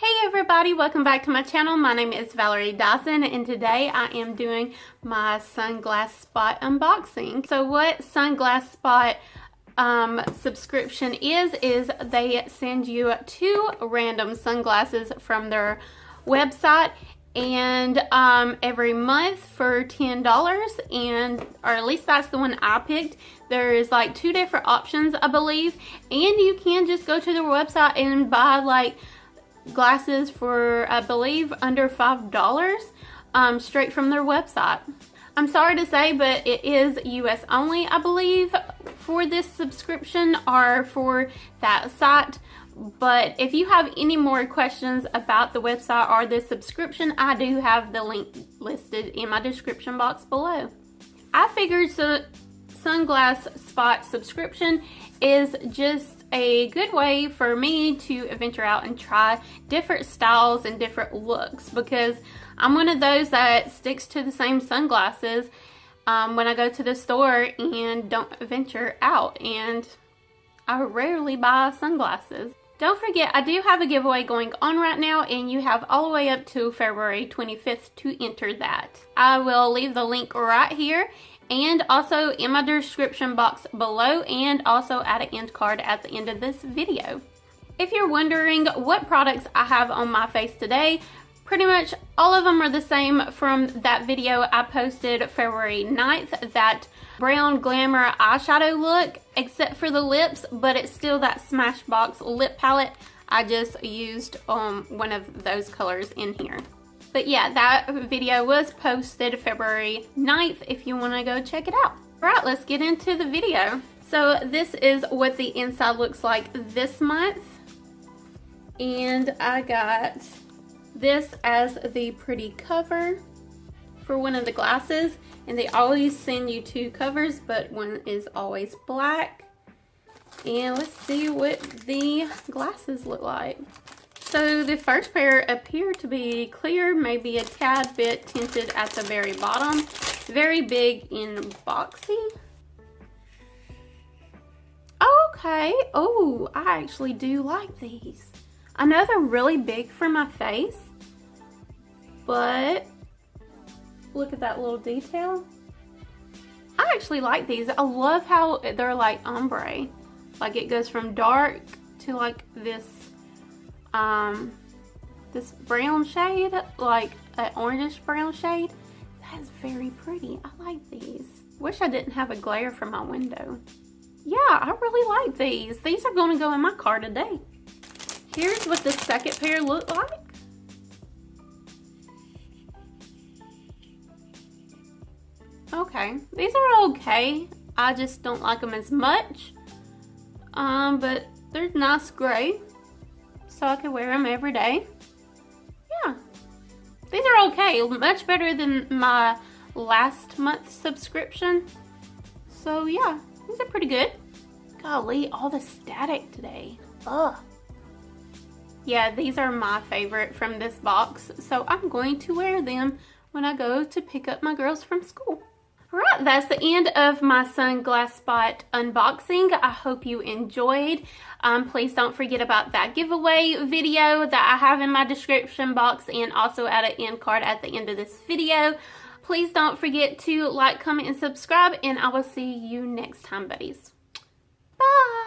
Hey everybody, welcome back to my channel. My name is Valerie Dison and today I am doing my Sunglass Spot unboxing. So what Sunglass Spot subscription is they send you 2 random sunglasses from their website and every month for $10, and or at least that's the one I picked. There's like 2 different options, I believe, and you can just go to their website and buy like glasses for, I believe, under $5 straight from their website. I'm sorry to say, but it is US only, I believe, for this subscription or for that site. But if you have any more questions about the website or this subscription, I do have the link listed in my description box below. I figured Sunglass Spot subscription is just a good way for me to venture out and try different styles and different looks, because I'm one of those that sticks to the same sunglasses when I go to the store and don't venture out, and I rarely buy sunglasses. Don't forget, I do have a giveaway going on right now, and you have all the way up to February 25th to enter that. I will leave the link right here and also in my description box below, and also add an end card at the end of this video. If you're wondering what products I have on my face today, pretty much all of them are the same from that video I posted February 9th, that brown glamour eyeshadow look, except for the lips, but it's still that Smashbox lip palette. I just used one of those colors in here. But yeah, that video was posted February 9th if you want to go check it out. Alright, let's get into the video. So this is what the inside looks like this month. And I got this as the pretty cover for one of the glasses. And they always send you 2 covers, but one is always black. And let's see what the glasses look like. So the first pair appear to be clear, maybe a tad bit tinted at the very bottom. Very big and boxy. Okay. Oh, I actually do like these. I know they're really big for my face, but look at that little detail. I actually like these. I love how they're like ombre. Like it goes from dark to like this this brown shade, like an orangish brown shade. That is very pretty. I like these. Wish I didn't have a glare from my window. Yeah, I really like these. These are going to go in my car today. Here's what the second pair look like. Okay, these are okay. I just don't like them as much. But they're nice gray, so I can wear them every day. Yeah, these are okay. Much better than my last month's subscription. So yeah, these are pretty good. Golly, all the static today. Ugh. Yeah, these are my favorite from this box, so I'm going to wear them when I go to pick up my girls from school. Alright, that's the end of my Sunglass Spot unboxing. I hope you enjoyed. Please don't forget about that giveaway video that I have in my description box, and also add an end card at the end of this video. Please don't forget to like, comment, and subscribe, and I will see you next time, buddies. Bye!